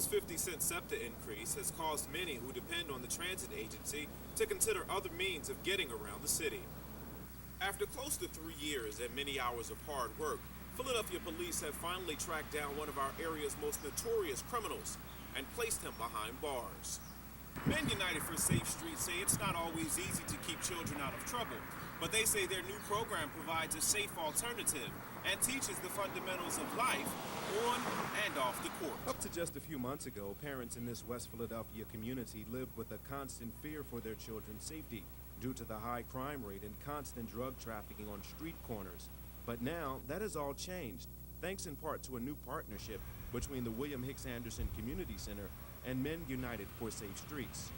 50-cent SEPTA increase has caused many who depend on the transit agency to consider other means of getting around the city. After close to 3 years and many hours of hard work, Philadelphia police have finally tracked down one of our area's most notorious criminals and placed him behind bars. Men United for Safe Streets say it's not always easy to keep children out of trouble, but they say their new program provides a safe alternative and teaches the fundamentals of life on and off the court. Up to just a few months ago, parents in this West Philadelphia community lived with a constant fear for their children's safety due to the high crime rate and constant drug trafficking on street corners. But now, that has all changed, thanks in part to a new partnership between the William Hicks Anderson Community Center and Men United for Safe Streets.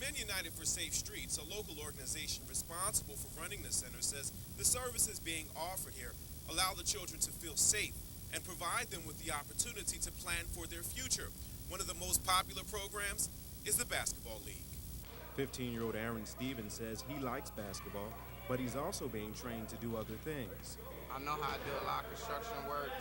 Men United for Safe Streets, a local organization responsible for running the center, says the services being offered here allow the children to feel safe and provide them with the opportunity to plan for their future. One of the most popular programs is the Basketball League. 15-year-old Aaron Stevens says he likes basketball, but he's also being trained to do other things. I know how to do a lot of construction work.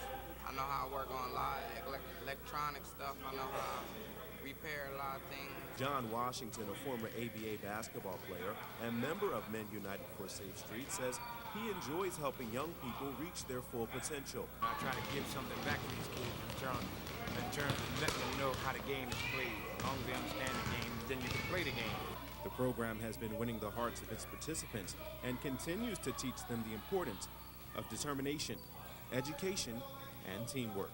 I know how to work on a lot of electronic stuff. I know how to repair a lot of things. John Washington, a former ABA basketball player and member of Men United for Safe Streets, says he enjoys helping young people reach their full potential. I try to give something back to these kids in terms of letting them know how the game is played. As long as they understand the game, then you can play the game. The program has been winning the hearts of its participants and continues to teach them the importance of determination, education, and teamwork.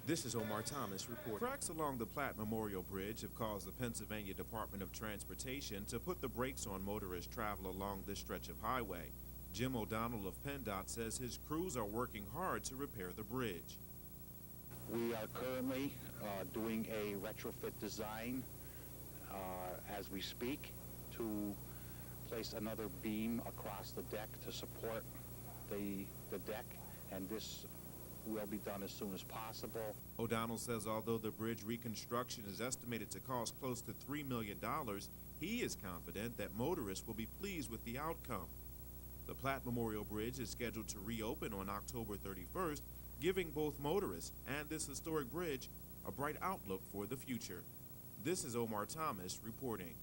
This is Omar Thomas reporting. Cracks along the Platte Memorial Bridge have caused the Pennsylvania Department of Transportation to put the brakes on motorist travel along this stretch of highway. Jim O'Donnell of PennDOT says his crews are working hard to repair the bridge. We are currently doing a retrofit design as we speak to place another beam across the deck to support the deck, and this will be done as soon as possible. O'Donnell says although the bridge reconstruction is estimated to cost close to $3 million, he is confident that motorists will be pleased with the outcome. The Platte Memorial Bridge is scheduled to reopen on October 31st, giving both motorists and this historic bridge a bright outlook for the future. This is Omar Thomas reporting.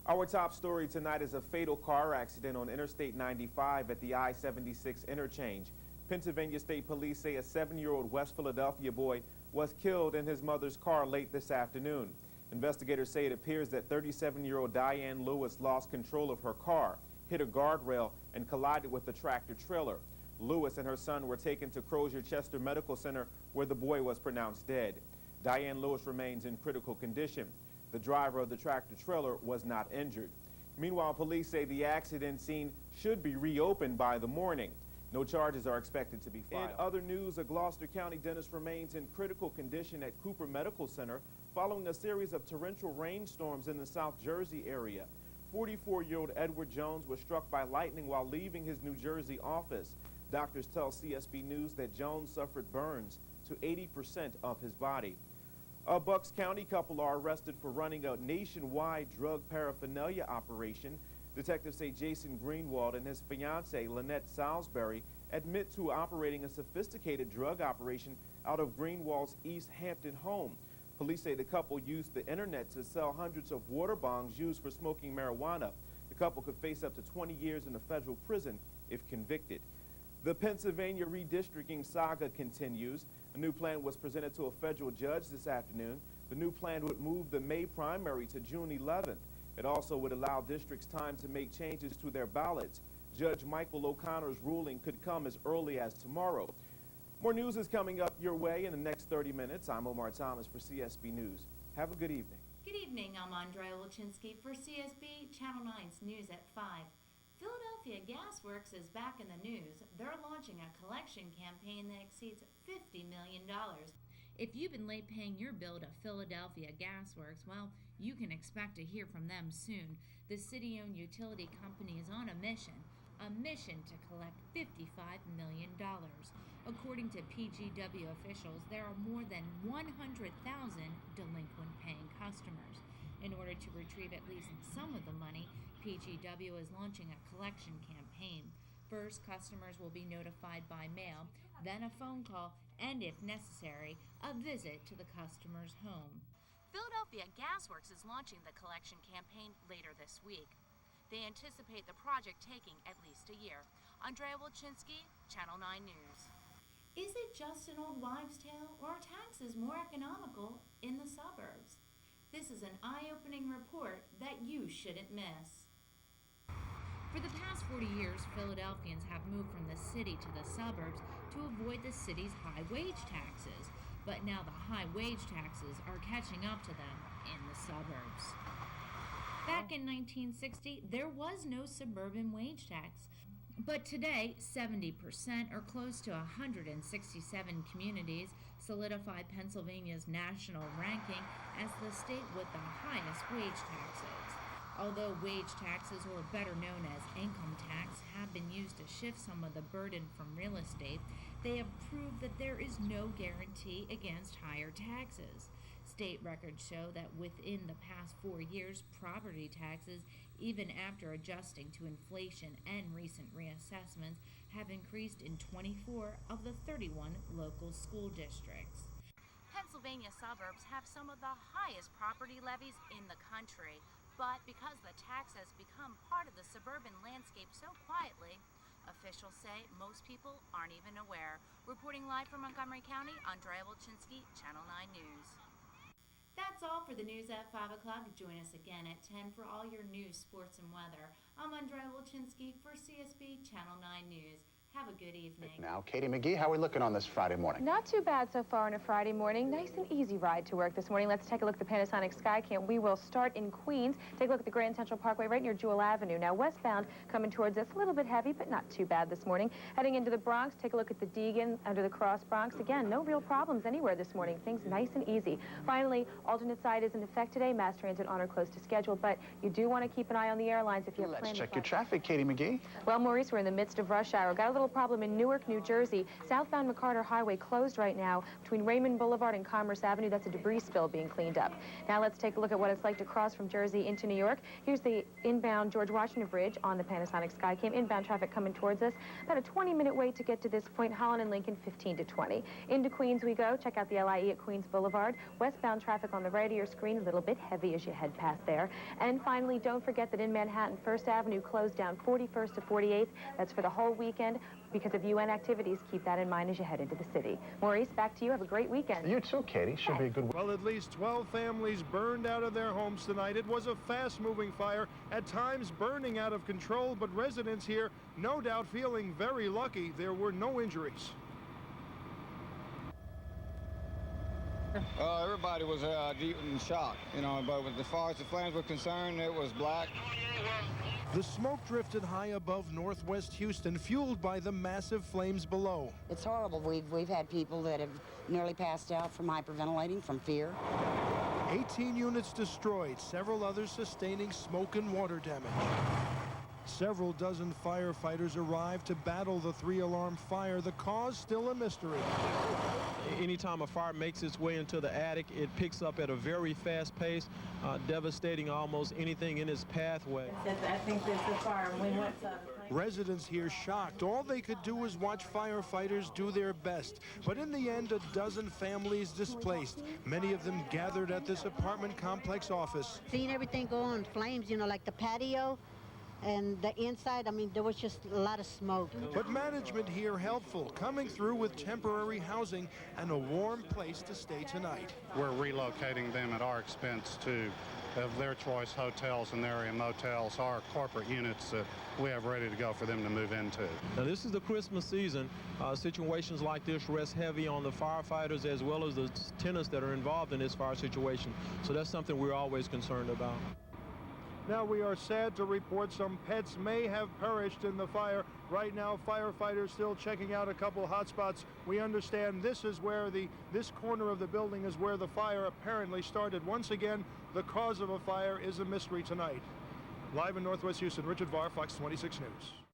Our top story tonight is a fatal car accident on Interstate 95 at the I-76 interchange. Pennsylvania State Police say a 7-year-old West Philadelphia boy was killed in his mother's car late this afternoon. Investigators say it appears that 37-year-old Diane Lewis lost control of her car, hit a guardrail, and collided with the tractor trailer. Lewis and her son were taken to Crozier-Chester Medical Center, where the boy was pronounced dead. Diane Lewis remains in critical condition. The driver of the tractor trailer was not injured. Meanwhile, police say the accident scene should be reopened by the morning. No charges are expected to be filed. In other news, a Gloucester County dentist remains in critical condition at Cooper Medical Center following a series of torrential rainstorms in the South Jersey area. 44-year-old Edward Jones was struck by lightning while leaving his New Jersey office. Doctors tell CSB News that Jones suffered burns to 80% of his body. A Bucks County couple are arrested for running a nationwide drug paraphernalia operation. Detectives say Jason Greenwald and his fiancée, Lynette Salisbury, admit to operating a sophisticated drug operation out of Greenwald's East Hampton home. Police say the couple used the internet to sell hundreds of water bongs used for smoking marijuana. The couple could face up to 20 years in a federal prison if convicted. The Pennsylvania redistricting saga continues. A new plan was presented to a federal judge this afternoon. The new plan would move the May primary to June 11th. It also would allow districts time to make changes to their ballots. Judge Michael O'Connor's ruling could come as early as tomorrow. More news is coming up your way in the next 30 minutes. I'm Omar Thomas for CSB News. Have a good evening. Good evening. I'm Andrea Wilczynski for CSB Channel 9's News at 5. Philadelphia Gas Works is back in the news. They're launching a collection campaign that exceeds $50 million. If you've been late paying your bill to Philadelphia Gas Works, well, you can expect to hear from them soon. The city-owned utility company is on a mission to collect $55 million. According to PGW officials, there are more than 100,000 delinquent paying customers. In order to retrieve at least some of the money, PGW is launching a collection campaign. First, customers will be notified by mail, then a phone call, and if necessary, a visit to the customer's home. Philadelphia Gas Works is launching the collection campaign later this week. They anticipate the project taking at least a year. Andrea Wilczynski, Channel 9 News. Is it just an old wives' tale, or are taxes more economical in the suburbs? This is an eye-opening report that you shouldn't miss. For the past 40 years, Philadelphians have moved from the city to the suburbs to avoid the city's high wage taxes. But now the high wage taxes are catching up to them in the suburbs. Back in 1960, there was no suburban wage tax. But today, 70%, or close to 167 communities, solidify Pennsylvania's national ranking as the state with the highest wage taxes. Although wage taxes, or better known as income tax, have been used to shift some of the burden from real estate, they have proved that there is no guarantee against higher taxes. State records show that within the past 4 years, property taxes, even after adjusting to inflation and recent reassessments, have increased in 24 of the 31 local school districts. Pennsylvania suburbs have some of the highest property levies in the country, but because the tax has become part of the suburban landscape so quietly, officials say most people aren't even aware. Reporting live from Montgomery County, Andrea Wilczynski, Channel 9 News. That's all for the news at 5 o'clock. Join us again at 10 for all your news, sports, and weather. I'm Andrea Wilczynski for CSB Channel 9 News. Have a good evening. Now, Katie McGee, how are we looking on this Friday morning? Not too bad so far on a Friday morning. Nice and easy ride to work this morning. Let's take a look at the Panasonic Skycam. We will start in Queens. Take a look at the Grand Central Parkway right near Jewel Avenue. Now, westbound coming towards us, a little bit heavy, but not too bad this morning. Heading into the Bronx, take a look at the Deegan under the Cross Bronx. Again, no real problems anywhere this morning. Things nice and easy. Finally, alternate side is in effect today. Mass transit on or close to schedule, but you do want to keep an eye on the airlines if you have Let's plans. check your traffic, Katie McGee. Well, Maurice, we're in the midst of rush hour. Got a little problem in Newark, New Jersey. Southbound McCarter Highway closed right now between Raymond Boulevard and Commerce Avenue. That's a debris spill being cleaned up. Now let's take a look at what it's like to cross from Jersey into New York. Here's the inbound George Washington Bridge on the Panasonic Skycam. Inbound traffic coming towards us. About a 20-minute wait to get to this point. Holland and Lincoln, 15 to 20. Into Queens we go. Check out the LIE at Queens Boulevard. Westbound traffic on the right of your screen, a little bit heavy as you head past there. And finally, don't forget that in Manhattan, First Avenue closed down 41st to 48th. That's for the whole weekend because of UN activities. Keep that in mind as you head into the city. Maurice, back to you. Have a great weekend. You too, Katie. Should be a good week. Well, at least 12 families burned out of their homes tonight. It was a fast-moving fire, at times burning out of control, but residents here no doubt feeling very lucky there were no injuries. Everybody was deep in shock, you know, but as far as the flames were concerned, it was black. The smoke drifted high above northwest Houston, fueled by the massive flames below. It's horrible. We've had people that have nearly passed out from hyperventilating, from fear. 18 units destroyed, several others sustaining smoke and water damage. Several dozen firefighters arrived to battle the three-alarm fire. The cause still a mystery. Anytime a fire makes its way into the attic, it picks up at a very fast pace, devastating almost anything in its pathway. I think there's a fire. We went Residents here shocked. All they could do was watch firefighters do their best. But in the end, a dozen families displaced. Many of them gathered at this apartment complex office. Seeing everything go on flames, you know, like the patio and the inside, I mean, there was just a lot of smoke. But management here helpful, coming through with temporary housing and a warm place to stay tonight. We're relocating them at our expense to of their choice hotels and area motels, our corporate units that we have ready to go for them to move into. Now, this is the Christmas season. Situations like this rest heavy on the firefighters as well as the tenants that are involved in this fire situation. So that's something we're always concerned about. Now we are sad to report some pets may have perished in the fire. Right now, firefighters still checking out a couple hot spots. We understand this is where this corner of the building is where the fire apparently started. Once again, the cause of a fire is a mystery tonight. Live in Northwest Houston, Richard Varr, Fox 26 News.